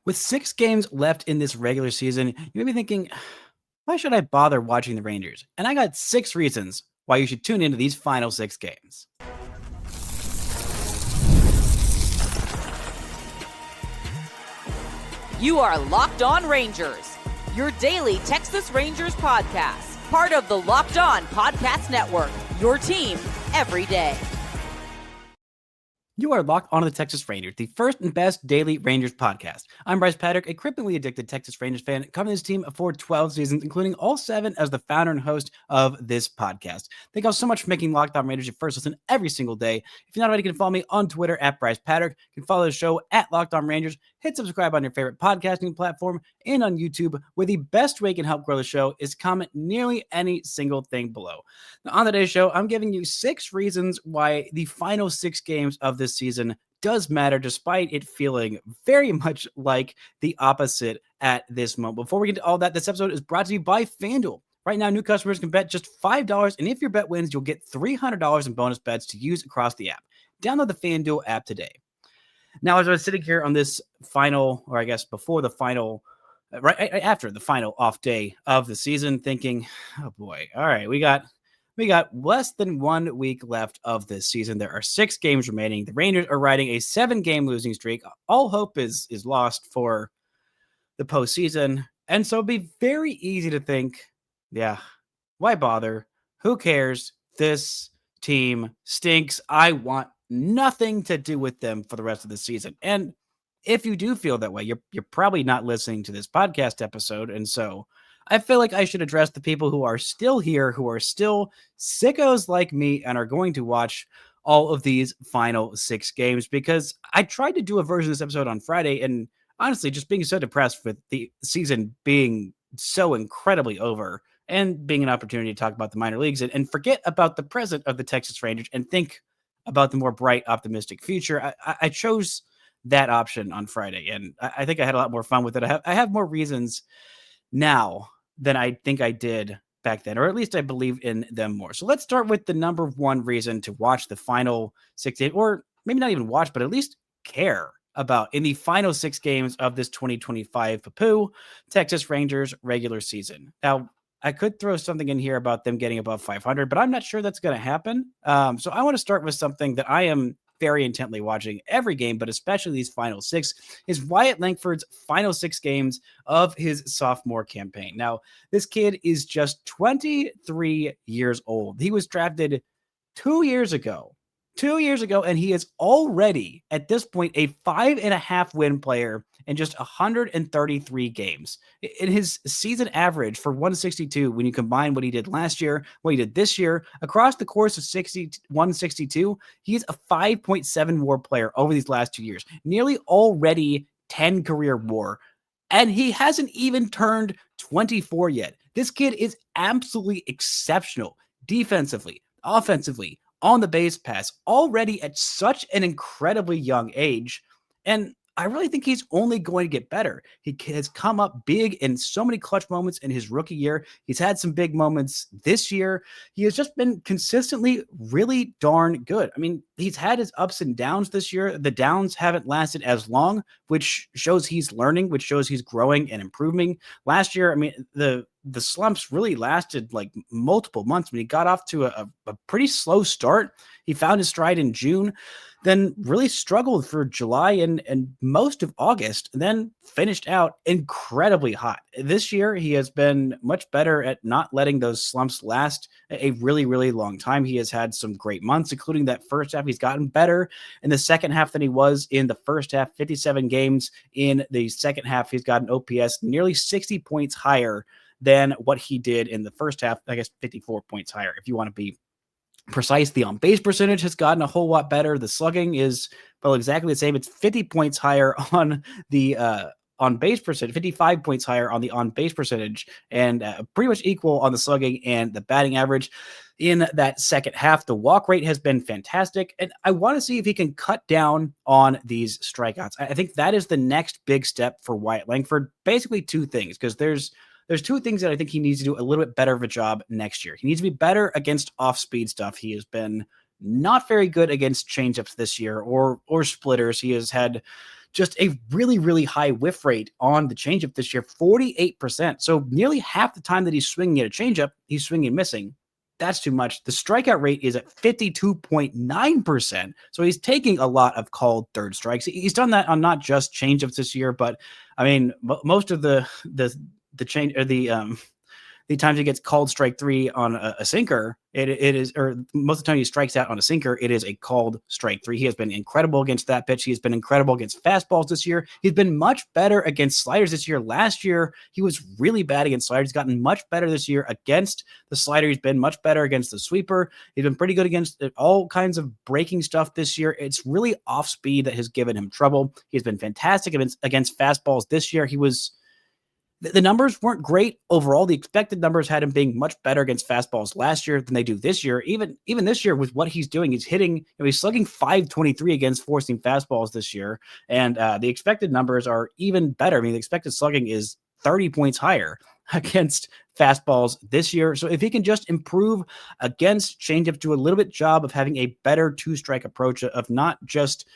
With 6 games left in this regular season, you may be thinking, why should I bother watching the Rangers? And I got 6 reasons why you should tune into these final 6 games. You are Locked On Rangers, your daily Texas Rangers podcast, part of the Locked On Podcast Network, your team every day. You are locked onto the Texas Rangers, the first and best daily Rangers podcast. I'm Bryce Patrick, a cripplingly addicted Texas Rangers fan, covering this team for 12 seasons, including all 7 as the founder and host of this podcast. Thank you all so much for making Locked On Rangers your first listen every single day. If you're not already, you can follow me on Twitter at Bryce Patrick. You can follow the show at Locked On Rangers. Hit subscribe on your favorite podcasting platform and on YouTube, where the best way you can help grow the show is comment nearly any single thing below. Now, on today's show, I'm giving you 6 reasons why the final 6 games of this season does matter, despite it feeling very much like the opposite at this moment. Before we get to all that, this episode is brought to you by FanDuel. Right now, new customers can bet just $5, and if your bet wins, you'll get $300 in bonus bets to use across the app. Download the FanDuel app today. Now, as I was sitting here on this final, or I guess before the final, right after the final off day of the season, thinking, oh boy, all right, we got less than 1 week left of this season. There are 6 games remaining. The Rangers are riding a 7-game losing streak. All hope is lost for the postseason. And so it'd be very easy to think, yeah, why bother? Who cares? This team stinks. I want nothing to do with them for the rest of the season. And if you do feel that way, you're probably not listening to this podcast episode. And so I feel like I should address the people who are still here, who are still sickos like me and are going to watch all of these final 6 games, because I tried to do a version of this episode on Friday, and honestly, just being so depressed with the season being so incredibly over and being an opportunity to talk about the minor leagues and forget about the present of the Texas Rangers and think about the more bright, optimistic future. I chose that option on Friday, and I think I had a lot more fun with it. I have more reasons now than I think I did back then, or at least I believe in them more. So let's start with the number 1 reason to watch the final 6 games, or maybe not even watch, but at least care about in the final 6 games of this 2025 Papoo Texas Rangers regular season. Now, I could throw something in here about them getting above 500, but I'm not sure that's going to happen. So I want to start with something that I am very intently watching every game, but especially these final 6, is Wyatt Langford's final 6 games of his sophomore campaign. Now, this kid is just 23 years old. He was drafted 2 years ago. 2 years ago, and he is already, at this point, a 5.5 win player in just 133 games. In his season average for 162, when you combine what he did last year, what he did this year, across the course of 162, he's a 5.7 WAR player over these last 2 years, nearly already 10 career WAR. And he hasn't even turned 24 yet. This kid is absolutely exceptional defensively, offensively, on the base pass, already at such an incredibly young age. And I really think he's only going to get better. He has come up big in so many clutch moments in his rookie year. He's had some big moments this year. He has just been consistently really darn good. I mean, he's had his ups and downs this year. The downs haven't lasted as long, which shows he's learning, which shows he's growing and improving. Last year, I mean, the slumps really lasted like multiple months. When he got off to a pretty slow start, he found his stride in June, then really struggled for July and most of August, then finished out incredibly hot. This year, he has been much better at not letting those slumps last a really, really long time. He has had some great months, including that first half. He's gotten better in the second half than he was in the first half. 57 games in the second half. He's got an OPS nearly 60 points higher than what he did in the first half. I guess 54 points higher, if you want to be precise. The on-base percentage has gotten a whole lot better. The slugging is, well, exactly the same. It's 50 points higher on the on-base percentage, 55 points higher on the on-base percentage, and pretty much equal on the slugging and the batting average. In that second half, the walk rate has been fantastic, and I want to see if he can cut down on these strikeouts. I think that is the next big step for Wyatt Langford. Basically 2 things, because there's 2 things that I think he needs to do a little bit better of a job next year. He needs to be better against off-speed stuff. He has been not very good against changeups this year or splitters. He has had just a really, really high whiff rate on the changeup this year, 48%. So nearly half the time that he's swinging at a changeup, he's swinging and missing. That's too much. The strikeout rate is at 52.9%. So he's taking a lot of called third strikes. He's done that on not just changeups this year, but I mean, most of the change or the times he gets called strike three on a sinker, it is, or most of the time he strikes out on a sinker, it is a called strike three. He has been incredible against that pitch. He has been incredible against fastballs this year. He's been much better against sliders this year. Last year, he was really bad against sliders. He's gotten much better this year against the slider. He's been much better against the sweeper. He's been pretty good against all kinds of breaking stuff this year. It's really off speed that has given him trouble. He's been fantastic against fastballs this year. The numbers weren't great overall. The expected numbers had him being much better against fastballs last year than they do this year. Even this year with what he's doing, he's hitting, he's slugging 523 against forcing fastballs this year. And the expected numbers are even better. I mean, the expected slugging is 30 points higher against fastballs this year. So if he can just improve against changeup, do a little bit job of having a better two-strike approach of not just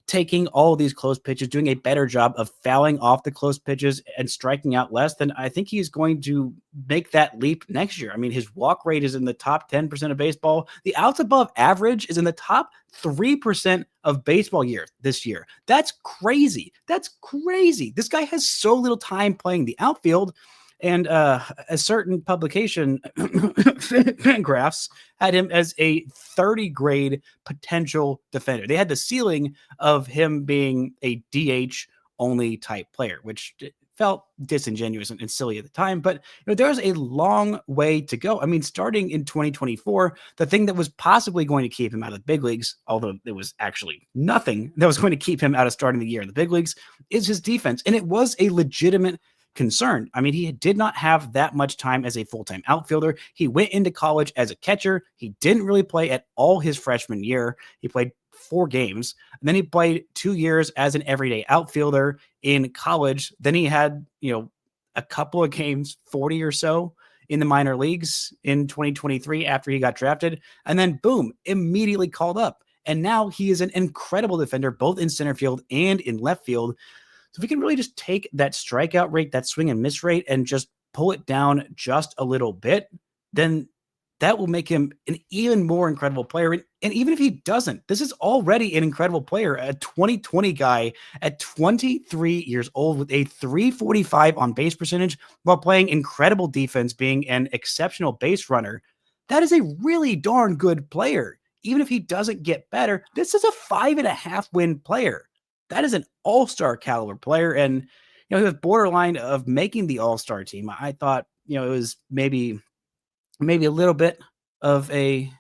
taking all of these close pitches, doing a better job of fouling off the close pitches and striking out less, then I think he's going to make that leap next year. I mean, his walk rate is in the top 10% of baseball. The outs above average is in the top 3% of baseball this year. That's crazy. That's crazy. This guy has so little time playing the outfield. And a certain publication, Fangraphs, had him as a 30 grade potential defender. They had the ceiling of him being a DH only type player, which felt disingenuous and silly at the time. But there's a long way to go. I mean, starting in 2024, the thing that was possibly going to keep him out of the big leagues, although there was actually nothing that was going to keep him out of starting the year in the big leagues, is his defense. And it was a legitimate concern. I mean, he did not have that much time as a full-time outfielder. He went into college as a catcher. He didn't really play at all his freshman year. He played 4 games, and then he played 2 years as an everyday outfielder in college. Then he had, a couple of games, 40 or so in the minor leagues in 2023 after he got drafted, and then boom, immediately called up. And now he is an incredible defender, both in center field and in left field. So if we can really just take that strikeout rate, that swing and miss rate, and just pull it down just a little bit, then that will make him an even more incredible player. And even if he doesn't, this is already an incredible player, a 2020 guy at 23 years old with a 345 on base percentage while playing incredible defense, being an exceptional base runner. That is a really darn good player. Even if he doesn't get better, this is a 5.5 win player. That is an all-star caliber player. And, he was borderline of making the all-star team. I thought, it was maybe a little bit of a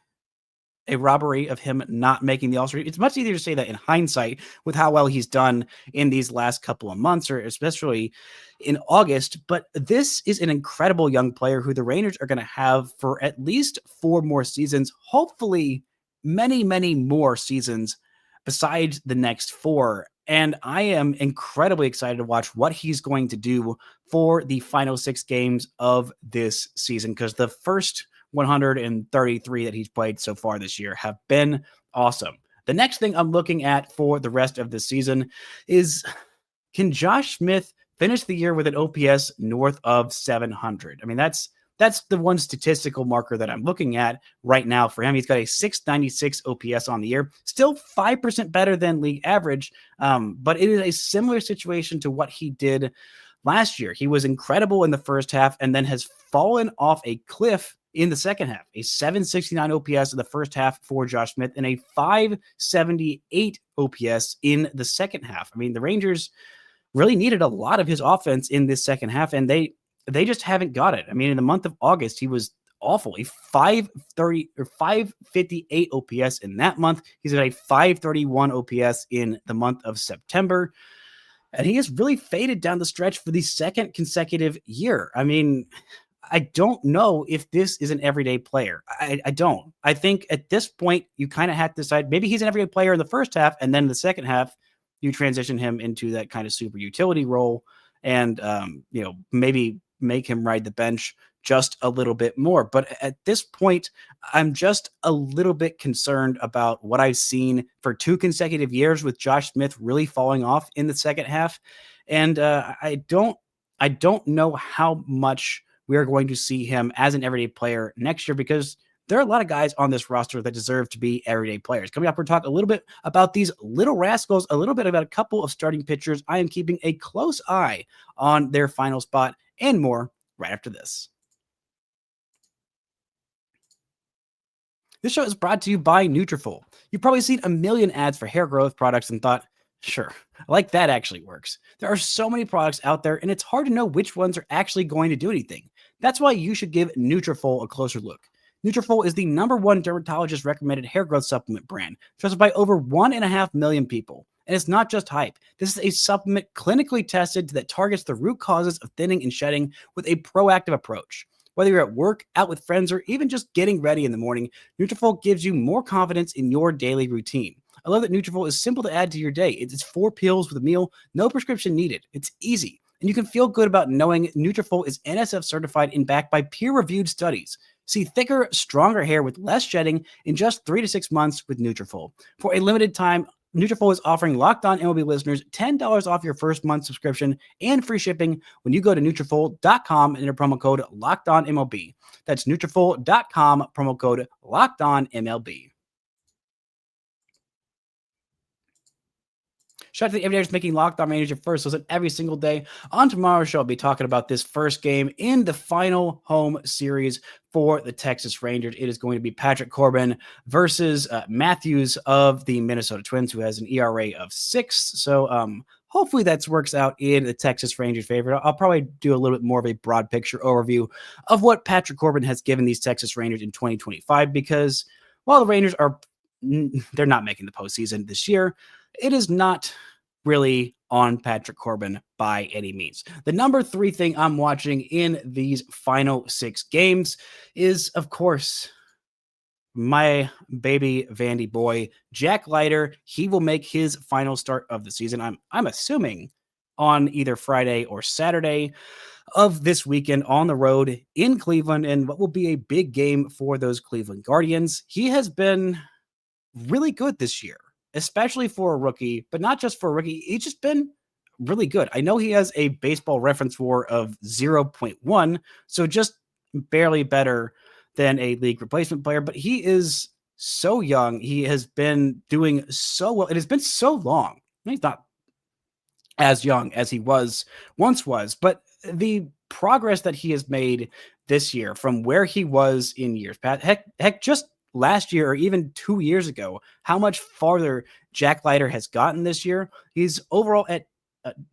robbery of him not making the all-star. It's much easier to say that in hindsight with how well he's done in these last couple of months, or especially in August. But this is an incredible young player who the Rangers are going to have for at least 4 more seasons, hopefully many, many more seasons besides the next 4. And I am incredibly excited to watch what he's going to do for the final 6 games of this season, because the first 133 that he's played so far this year have been awesome. The next thing I'm looking at for the rest of the season is, can Josh Smith finish the year with an OPS north of 700? I mean, that's the one statistical marker that I'm looking at right now for him. He's got a 696 OPS on the year, still 5% better than league average, but it is a similar situation to what he did last year. He was incredible in the first half and then has fallen off a cliff in the second half. A 769 OPS in the first half for Josh Smith and a 578 OPS in the second half. I mean, the Rangers really needed a lot of his offense in this second half, and they just haven't got it. I mean, in the month of August, he was awful. A 530 or 558 OPS in that month. He's at a 531 OPS in the month of September. And he has really faded down the stretch for the second consecutive year. I mean, I don't know if this is an everyday player. I don't. I think at this point, you kind of have to decide maybe he's an everyday player in the first half, and then in the second half, you transition him into that kind of super utility role and, maybe make him ride the bench just a little bit more. But at this point, I'm just a little bit concerned about what I've seen for 2 consecutive years with Josh Smith really falling off in the second half. And I don't know how much we are going to see him as an everyday player next year, because there are a lot of guys on this roster that deserve to be everyday players. Coming up, we're talking a little bit about these little rascals, a little bit about a couple of starting pitchers I am keeping a close eye on their final spot, and more right after this. This show is brought to you by Nutrafol. You've probably seen a million ads for hair growth products and thought, sure, like that actually works. There are so many products out there, and it's hard to know which ones are actually going to do anything. That's why you should give Nutrafol a closer look. Nutrafol is the #1 dermatologist recommended hair growth supplement brand, trusted by over 1.5 million people. And it's not just hype. This is a supplement clinically tested that targets the root causes of thinning and shedding with a proactive approach. Whether you're at work, out with friends, or even just getting ready in the morning, Nutrafol gives you more confidence in your daily routine. I love that Nutrafol is simple to add to your day. It's 4 pills with a meal, no prescription needed. It's easy, and you can feel good about knowing Nutrafol is NSF certified and backed by peer-reviewed studies. See thicker, stronger hair with less shedding in just 3 to 6 months with Nutrafol. For a limited time, Nutrafol is offering Locked On MLB listeners $10 off your first month subscription and free shipping when you go to Nutrafol.com and enter promo code LOCKEDONMLB. That's Nutrafol.com, promo code LOCKEDONMLB. Shout out to the everydayers making Locked On Rangers your first listen every single day. On tomorrow's show, I'll be talking about this first game in the final home series for the Texas Rangers. It is going to be Patrick Corbin versus Matthews of the Minnesota Twins, who has an ERA of 6. So hopefully that works out in the Texas Rangers' favor. I'll probably do a little bit more of a broad picture overview of what Patrick Corbin has given these Texas Rangers in 2025, because while the Rangers they're not making the postseason this year, it is not really on Patrick Corbin by any means. The #3 thing I'm watching in these final 6 games is, of course, my baby Vandy boy, Jack Leiter. He will make his final start of the season. I'm assuming on either Friday or Saturday of this weekend on the road in Cleveland, and what will be a big game for those Cleveland Guardians. He has been really good this year, especially for a rookie, but not just for a rookie. He's just been really good. I know he has a baseball reference WAR of 0.1, so just barely better than a league replacement player, but he is so young. He has been doing so well. It has been so long. He's not as young as he once was, but the progress that he has made this year from where he was in years past, heck, just last year or even 2 years ago, how much farther Jack Leiter has gotten this year. He's overall at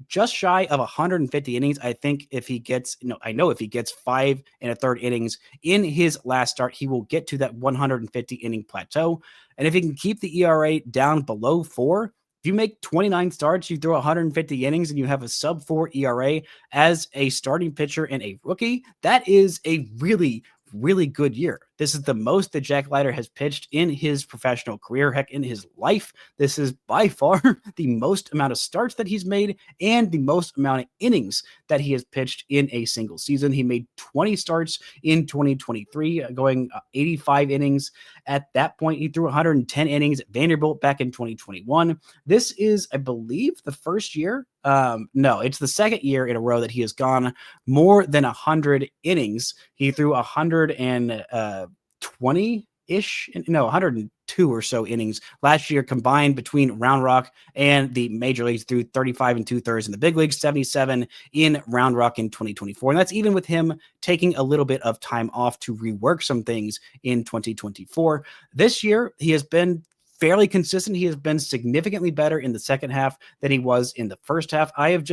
just shy of 150 innings. I think if he gets, I know if he gets 5 1/3 innings in his last start, he will get to that 150 inning plateau. And if he can keep the ERA down below 4, if you make 29 starts, you throw 150 innings, and you have a sub-4 ERA as a starting pitcher and a rookie, that is a really, really good year. This is the most that Jack Leiter has pitched in his professional career, heck, in his life. This is by far the most amount of starts that he's made and the most amount of innings that he has pitched in a single season. He made 20 starts in 2023, going 85 innings. At that point, he threw 110 innings at Vanderbilt back in 2021. This is, I believe, the first year. No, it's the second year in a row that he has gone more than 100 innings. He threw 102 or so innings last year combined between Round Rock and the major leagues, through 35 2/3 in the big leagues, 77 in Round Rock in 2024. And that's even with him taking a little bit of time off to rework some things in 2024. This year, he has been fairly consistent. He has been significantly better in the second half than he was in the first half. I've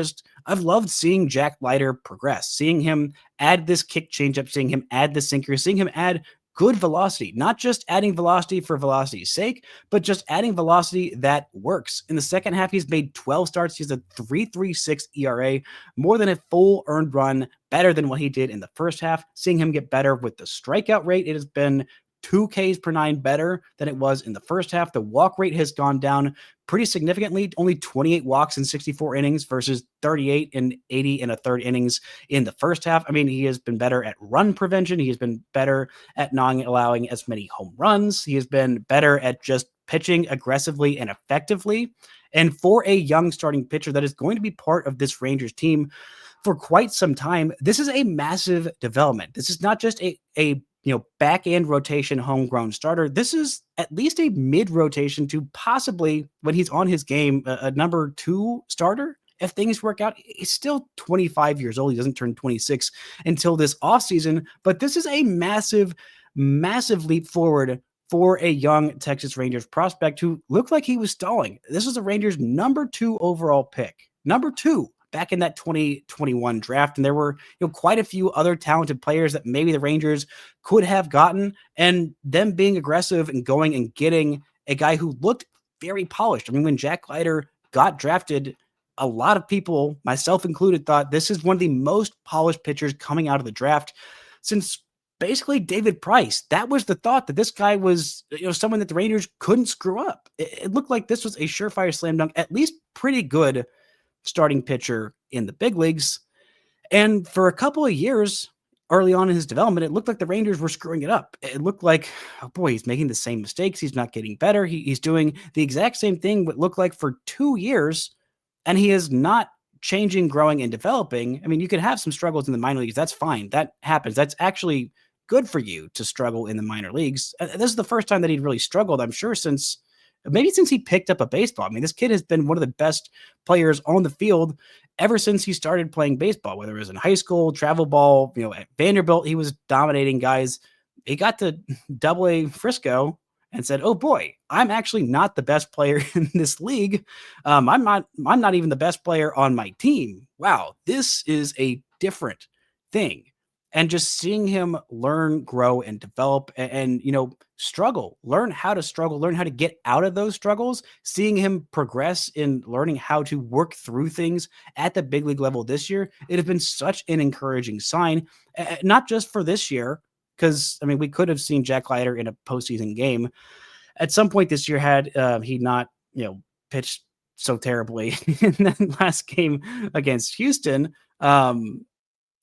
loved seeing Jack Leiter progress, seeing him add this kick changeup, seeing him add the sinker, seeing him add good velocity, not just adding velocity for velocity's sake, but just adding velocity that works. In the second half, he's made 12 starts. He's a 3.36 ERA, more than a full earned run, better than what he did in the first half. Seeing him get better with the strikeout rate, it has been 2 Ks per 9 better than it was in the first half. The walk rate has gone down pretty significantly, only 28 walks in 64 innings versus 38 and 80 in a third innings in the first half. I mean, he has been better at run prevention. He has been better at not allowing as many home runs. He has been better at just pitching aggressively and effectively. And for a young starting pitcher that is going to be part of this Rangers team for quite some time, this is a massive development. This is not just a back end rotation homegrown starter. This is at least a mid rotation to possibly, when he's on his game, a number 2 starter. If things work out, he's still 25 years old. He doesn't turn 26 until this offseason. But this is a massive, massive leap forward for a young Texas Rangers prospect who looked like he was stalling. This was the Rangers' number 2 overall pick. Number 2 back in that 2021 draft. And there were quite a few other talented players that maybe the Rangers could have gotten, and them being aggressive and going and getting a guy who looked very polished. I mean, when Jack Leiter got drafted, a lot of people, myself included, thought this is one of the most polished pitchers coming out of the draft since basically David Price. That was the thought, that this guy was someone that the Rangers couldn't screw up. It looked like this was a surefire slam dunk, at least pretty good starting pitcher in the big leagues. And for a couple of years early on in his development, it looked like the Rangers were screwing it up. It looked like, oh boy, he's making the same mistakes. He's not getting better. He's doing the exact same thing, what looked like for 2 years, and he is not changing, growing, and developing. I mean, you can have some struggles in the minor leagues. That's fine. That happens. That's actually good for you to struggle in the minor leagues. This is the first time that he'd really struggled, I'm sure, since he picked up a baseball. I mean, this kid has been one of the best players on the field ever since he started playing baseball, whether it was in high school, travel ball, at Vanderbilt, he was dominating guys. He got to Double-A Frisco and said, oh boy, I'm actually not the best player in this league. I'm not even the best player on my team. Wow, this is a different thing. And just seeing him learn, grow, and develop and struggle, learn how to get out of those struggles, seeing him progress in learning how to work through things at the big league level this year, it has been such an encouraging sign, not just for this year, because, I mean, we could have seen Jack Leiter in a postseason game at some point this year had he not, pitched so terribly in that last game against Houston.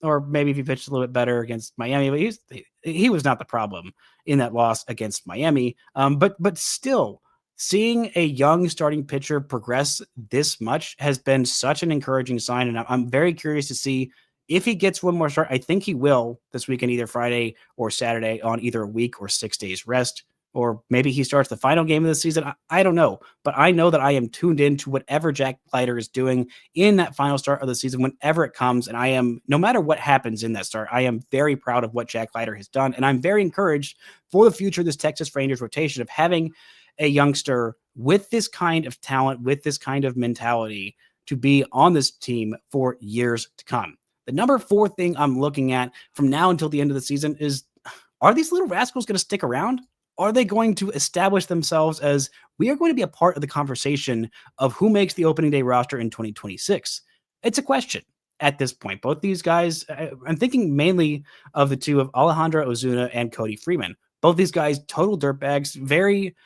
Or maybe if he pitched a little bit better against Miami, but he was not the problem in that loss against Miami. But still, seeing a young starting pitcher progress this much has been such an encouraging sign, and I'm very curious to see if he gets one more start. I think he will this weekend, either Friday or Saturday, on either a week or 6 days rest. Or maybe he starts the final game of the season. I don't know. But I know that I am tuned in to whatever Jack Leiter is doing in that final start of the season whenever it comes. And I am, no matter what happens in that start, I am very proud of what Jack Leiter has done. And I'm very encouraged for the future of this Texas Rangers rotation of having a youngster with this kind of talent, with this kind of mentality to be on this team for years to come. The number 4 thing I'm looking at from now until the end of the season is, are these little rascals going to stick around? Are they going to establish themselves as, we are going to be a part of the conversation of who makes the opening day roster in 2026? It's a question at this point. Both these guys, I'm thinking mainly of the two of Alejandro Ozuna and Cody Freeman. Both these guys, total dirtbags, very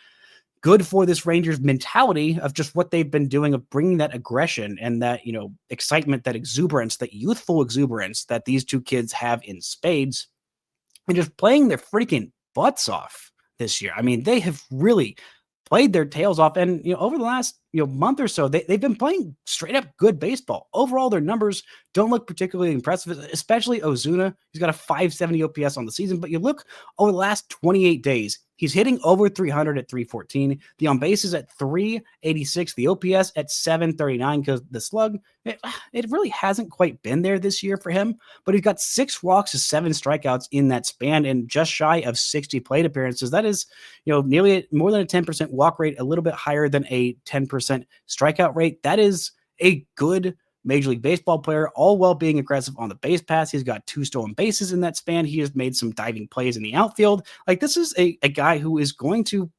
good for this Rangers mentality of just what they've been doing, of bringing that aggression and that, excitement, that exuberance, that youthful exuberance that these two kids have in spades, and just playing their freaking butts off this year. I mean, they have really played their tails off. And, over the last, month or so, they've been playing straight up good baseball. Overall, their numbers don't look particularly impressive, especially Ozuna. He's got a 570 OPS on the season, but you look over the last 28 days, he's hitting over 300 at 314. The on base is at 386. The OPS at 739, because the slug, it really hasn't quite been there this year for him. But he's got 6 walks to 7 strikeouts in that span, and just shy of 60 plate appearances. That is, nearly more than a 10% walk rate, a little bit higher than a 10% strikeout rate. That is a good Major League Baseball player, all while being aggressive on the base pass. He's got 2 stolen bases in that span. He has made some diving plays in the outfield. Like, this is a guy who is going to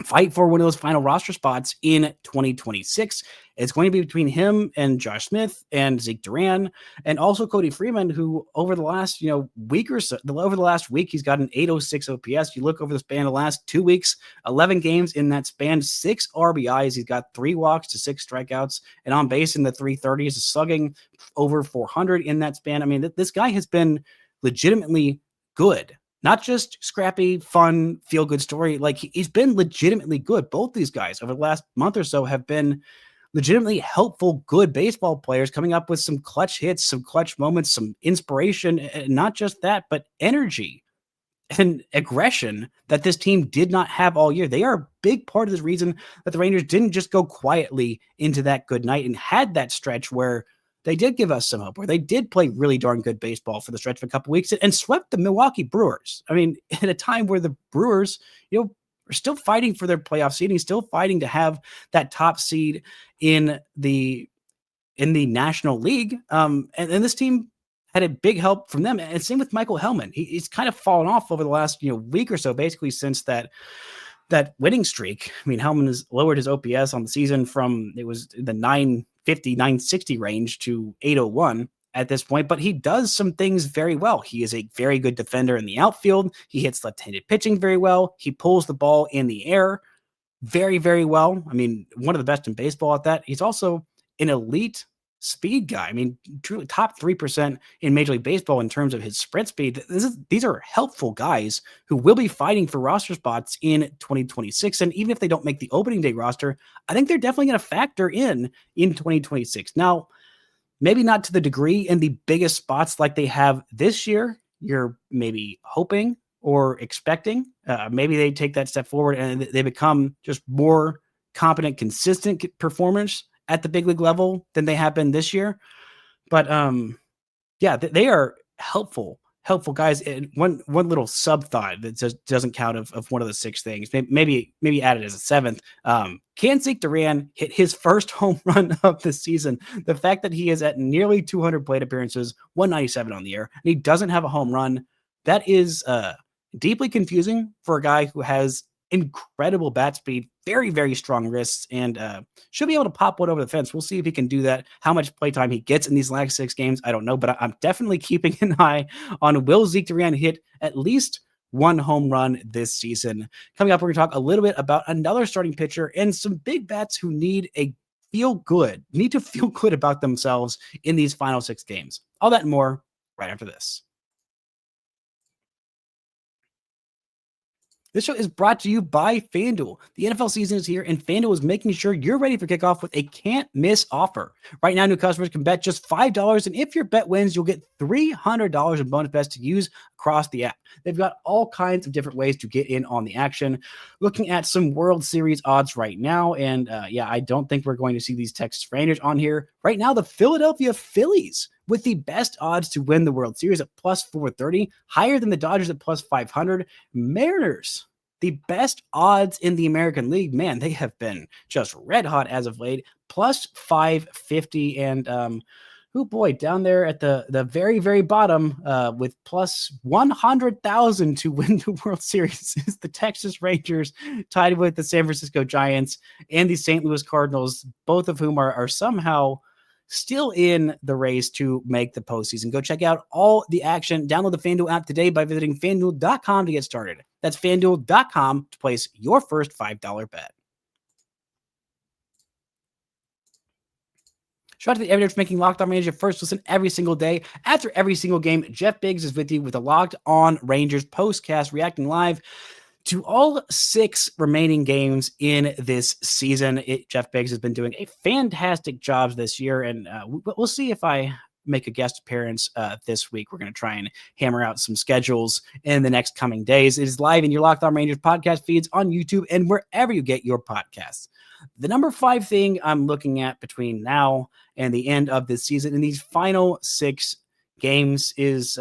fight for one of those final roster spots in 2026. It's going to be between him and Josh Smith and Zeke Duran and also Cody Freeman, who over the last week or so, over the last week, he's got an 806 OPS. You look over the span of the last 2 weeks, 11 games in that span, 6 RBIs. He's got 3 walks to 6 strikeouts, and on base in the 330s, slugging over 400 in that span. I mean, this guy has been legitimately good. Not just scrappy, fun, feel-good story. Like, he's been legitimately good. Both these guys over the last month or so have been legitimately helpful, good baseball players coming up with some clutch hits, some clutch moments, some inspiration, and not just that, but energy and aggression that this team did not have all year. They are a big part of the reason that the Rangers didn't just go quietly into that good night and had that stretch where they did give us some hope, where they did play really darn good baseball for the stretch of a couple weeks and swept the Milwaukee Brewers. I mean, at a time where the Brewers, are still fighting for their playoff seeding, still fighting to have that top seed in the National League. And this team had a big help from them. And same with Michael Hellman. He's kind of fallen off over the last week or so, basically since that winning streak. I mean, Hellman has lowered his OPS on the season from it was the 950, 960 range to 801 at this point, but he does some things very well. He is a very good defender in the outfield. He hits left-handed pitching very well. He pulls the ball in the air very, very well. I mean, one of the best in baseball at that. He's also an elite speed guy. I mean, truly top 3% in Major League Baseball in terms of his sprint speed. These are helpful guys who will be fighting for roster spots in 2026. And even if they don't make the opening day roster, I think they're definitely going to factor in 2026. Now, maybe not to the degree in the biggest spots like they have this year. You're maybe hoping or expecting. Maybe they take that step forward and they become just more competent, consistent performers at the big league level than they have been this year. But yeah, they are helpful guys. And one little sub thought that just doesn't count of one of the 6 things, maybe add it as a 7th. Can Zeke Duran hit his first home run of the season? The fact that he is at nearly 200 plate appearances, 197 on the year, and he doesn't have a home run, that is deeply confusing for a guy who has incredible bat speed, very, very strong wrists, and should be able to pop one over the fence. We'll see if he can do that. How much playtime he gets in these last 6 games, I don't know, but I'm definitely keeping an eye on will Zeke Duran hit at least 1 home run this season. Coming up, we're going to talk a little bit about another starting pitcher and some big bats who need to feel good about themselves in these final 6 games. All that and more right after this. This show is brought to you by FanDuel. The NFL season is here, and FanDuel is making sure you're ready for kickoff with a can't-miss offer. Right now, new customers can bet just $5, and if your bet wins, you'll get $300 in bonus bets to use across the app. They've got all kinds of different ways to get in on the action. Looking at some World Series odds right now, and I don't think we're going to see these Texas Rangers on here. Right now, the Philadelphia Phillies with the best odds to win the World Series at plus 430, higher than the Dodgers at plus 500. Mariners, the best odds in the American League. Man, they have been just red hot as of late, plus 550. And down there at the very, very bottom with plus 100,000 to win the World Series is the Texas Rangers, tied with the San Francisco Giants and the St. Louis Cardinals, both of whom are somehow still in the race to make the postseason. Go check out all the action. Download the FanDuel app today by visiting FanDuel.com to get started. That's FanDuel.com to place your first $5 bet. Shout out to the everyday for making Locked On Rangers your first listen every single day. After every single game, Jeff Biggs is with you with the Locked On Rangers postcast, reacting live to all 6 remaining games in this season. Jeff Biggs has been doing a fantastic job this year, and we'll see if I make a guest appearance this week. We're going to try and hammer out some schedules in the next coming days. It is live in your Locked On Rangers podcast feeds on YouTube and wherever you get your podcasts. The number 5 thing I'm looking at between now and the end of this season in these final 6 games is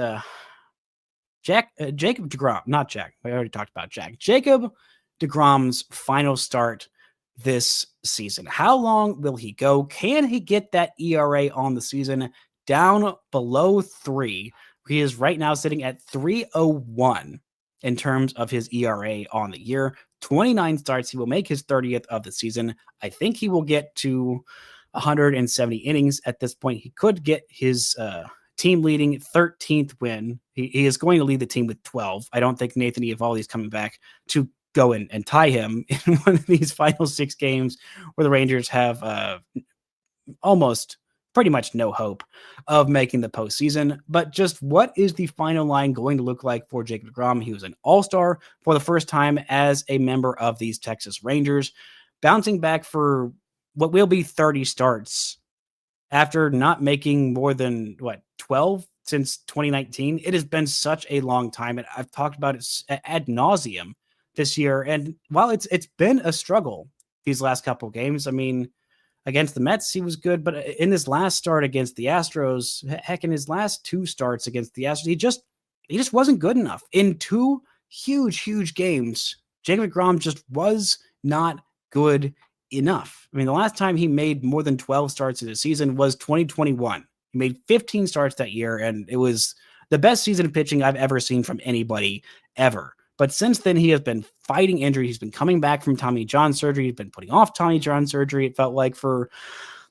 Jacob deGrom, not Jack. I already talked about Jack. Jacob deGrom's final start this season. How long will he go? Can he get that ERA on the season down below 3? He is right now sitting at 3.01. in terms of his ERA on the year. 29 starts. He will make his 30th of the season. I think he will get to 170 innings at this point. He could get his team leading 13th win. He is going to lead the team with 12. I don't think Nathan Eovaldi is coming back to go and tie him in one of these final 6 games where the Rangers have almost pretty much no hope of making the postseason. But just what is the final line going to look like for Jacob deGrom? He was an all-star for the first time as a member of these Texas Rangers, bouncing back for what will be 30 starts after not making more than 12 since 2019. It has been such a long time, and I've talked about it ad nauseum this year. And while it's been a struggle these last couple of games, I mean, against the Mets, he was good, but in his last start against the Astros, heck, in his last 2 starts against the Astros, he just wasn't good enough. In 2 huge games, Jacob deGrom just was not good enough. I mean, the last time he made more than 12 starts in a season was 2021. He made 15 starts that year, and it was the best season of pitching I've ever seen from anybody ever. But since then, he has been fighting injury. He's been coming back from Tommy John surgery. He's been putting off Tommy John surgery, it felt like, for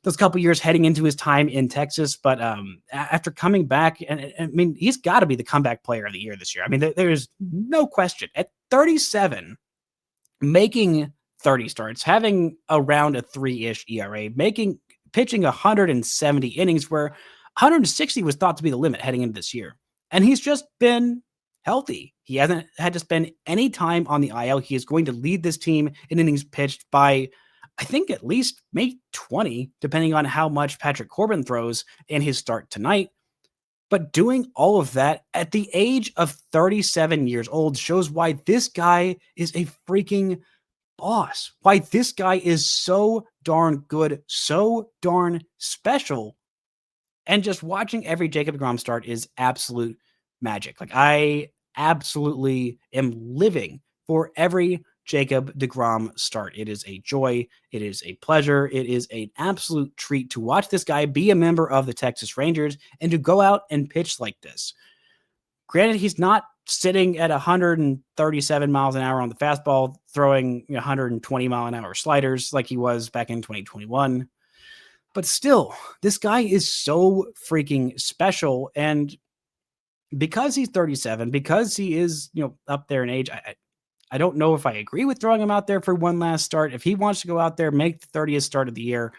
those couple years heading into his time in Texas. But after coming back, and I mean, he's got to be the comeback player of the year this year. I mean, there's no question. At 37, making 30 starts, having around a 3-ish ERA, pitching 170 innings, where 160 was thought to be the limit heading into this year. And he's just been healthy. He hasn't had to spend any time on the IL. He is going to lead this team in innings pitched by, I think, at least maybe 20, depending on how much Patrick Corbin throws in his start tonight. But doing all of that at the age of 37 years old shows why this guy is a freaking boss, why this guy is so darn good, so darn special. And just watching every Jacob deGrom start is absolute magic. Like, I absolutely am living for every Jacob deGrom start. It is a joy. It is a pleasure. It is an absolute treat to watch this guy be a member of the Texas Rangers and to go out and pitch like this. Granted, he's not sitting at 137 miles an hour on the fastball, throwing 120 mile an hour sliders like he was back in 2021. But still, this guy is so freaking special. And because he's 37, because he is, up there in age, I don't know if I agree with throwing him out there for one last start. If he wants to go out there, make the 30th start of the year,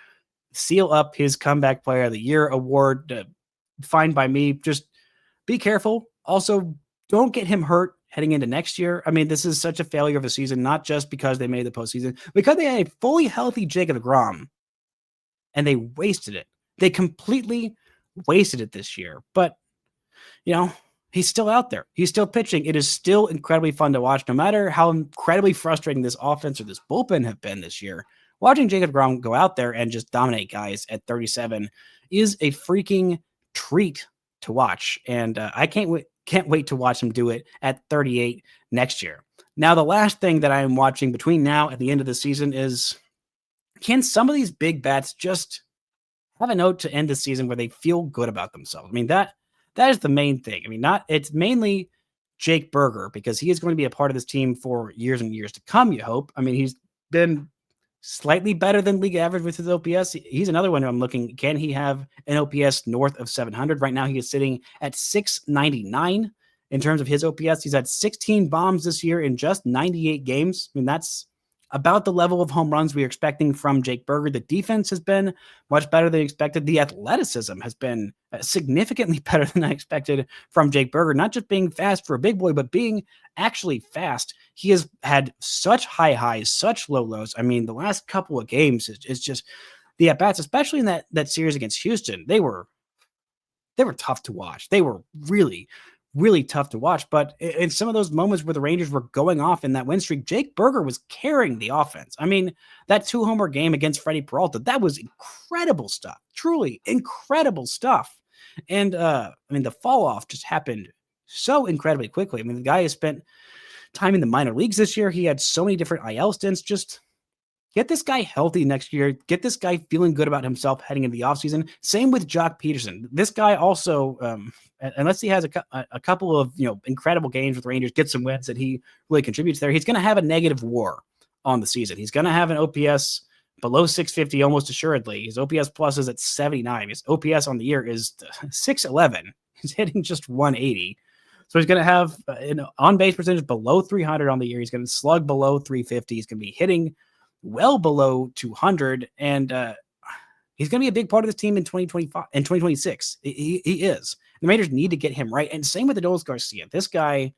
seal up his comeback player of the year award, fine by me. Just be careful. Also, don't get him hurt heading into next year. I mean, this is such a failure of a season, not just because they made the postseason, because they had a fully healthy Jacob deGrom, and they wasted it. They completely wasted it this year. But, he's still out there. He's still pitching. It is still incredibly fun to watch, no matter how incredibly frustrating this offense or this bullpen have been this year. Watching Jacob deGrom go out there and just dominate guys at 37 is a freaking treat to watch. And I can't wait to watch him do it at 38 next year. Now, the last thing that I am watching between now and the end of the season is, can some of these big bats just have a note to end the season where they feel good about themselves? I mean, that is the main thing. I mean, it's mainly Jake Burger, because he is going to be a part of this team for years and years to come, you hope. I mean, he's been slightly better than league average with his OPS. He's another one who I'm looking, can he have an OPS north of 700? Right now, he is sitting at 699 in terms of his OPS. He's had 16 bombs this year in just 98 games. I mean, that's about the level of home runs we are expecting from Jake Burger. The defense has been much better than expected. The athleticism has been significantly better than I expected from Jake Burger, not just being fast for a big boy, but being actually fast. He has had such high highs, such low lows. I mean, the last couple of games is just the at-bats, especially in that series against Houston. They were tough to watch. They were really, really tough to watch. But in some of those moments where the Rangers were going off in that win streak, Jake Burger was carrying the offense. I mean, that 2-homer game against Freddie Peralta, that was incredible stuff. Truly incredible stuff. And the fall off just happened so incredibly quickly. I mean, the guy has spent time in the minor leagues this year. He had so many different IL stints. Just Get this guy healthy next year. Get this guy feeling good about himself heading into the offseason. Same with Jock Peterson. This guy also, unless he has a couple of incredible games with Rangers, get some wins that he really contributes there, he's going to have a negative WAR on the season. He's going to have an OPS below 650 almost assuredly. His OPS plus is at 79. His OPS on the year is 611. He's hitting just 180. So he's going to have an on-base percentage below 300 on the year. He's going to slug below 350. He's going to be hitting well below 200. And he's going to be a big part of this team in 2025 and 2026. He is. The Rangers need to get him right. And same with Adolis Garcia. This guy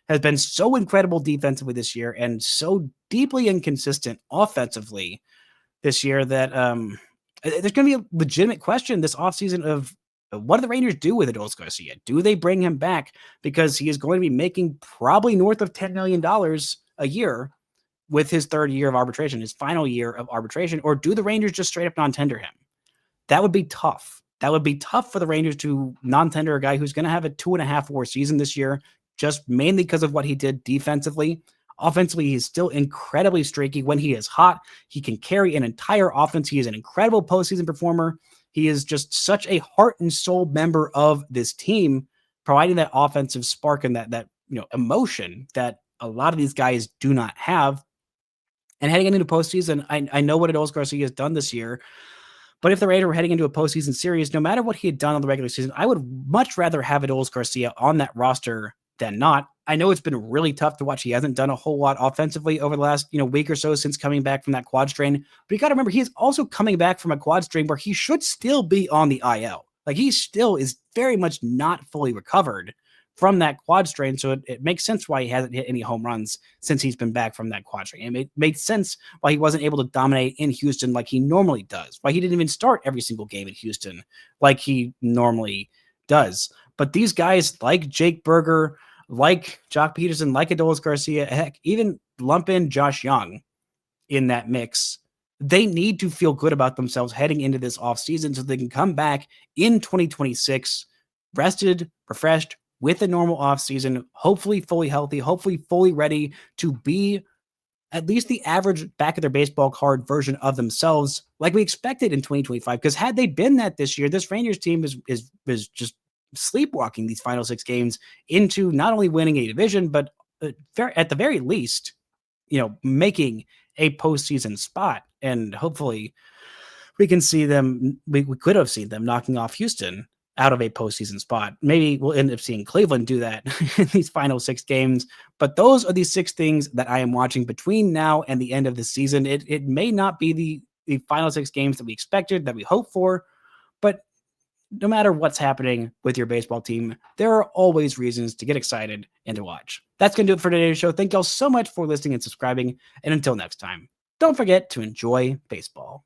has been so incredible defensively this year and so deeply inconsistent offensively this year that there's going to be a legitimate question this offseason of what do the Rangers do with Adolis Garcia? Do they bring him back because he is going to be making probably north of $10 million a year with his third year of arbitration, his final year of arbitration, or do the Rangers just straight up non-tender him? That would be tough. That would be tough for the Rangers to non-tender a guy who's going to have a 2.5 WAR season this year, just mainly because of what he did defensively. Offensively, he's still incredibly streaky. When he is hot, he can carry an entire offense. He is an incredible postseason performer. He is just such a heart and soul member of this team, providing that offensive spark and that emotion that a lot of these guys do not have. And heading into postseason, I know what Adolis Garcia has done this year, but if the Rangers were heading into a postseason series, no matter what he had done on the regular season, I would much rather have Adolis Garcia on that roster than not. I know it's been really tough to watch. He hasn't done a whole lot offensively over the last week or so since coming back from that quad strain. But you got to remember, he is also coming back from a quad strain where he should still be on the IL. Like, he still is very much not fully recovered from that quad strain. So it makes sense why he hasn't hit any home runs since he's been back from that quad strain. It made sense why he wasn't able to dominate in Houston like he normally does, why he didn't even start every single game in Houston like he normally does. But these guys like Jake Berger, like Jock Peterson, like Adolis Garcia, heck, even lump in Josh Young in that mix, they need to feel good about themselves heading into this offseason so they can come back in 2026 rested, refreshed, with a normal offseason, hopefully fully healthy, hopefully fully ready to be at least the average back of their baseball card version of themselves like we expected in 2025. Because had they been that this year, this Rangers team is just sleepwalking these final 6 games into not only winning a division, but at the very least, making a postseason spot. And hopefully we can see them, we could have seen them knocking off Houston out of a postseason spot. Maybe we'll end up seeing Cleveland do that in these final 6 games. But those are the 6 things that I am watching between now and the end of the season. It may not be the final 6 games that we expected, that we hoped for, but no matter what's happening with your baseball team, there are always reasons to get excited and to watch. That's going to do it for today's show. Thank y'all so much for listening and subscribing. And until next time, don't forget to enjoy baseball.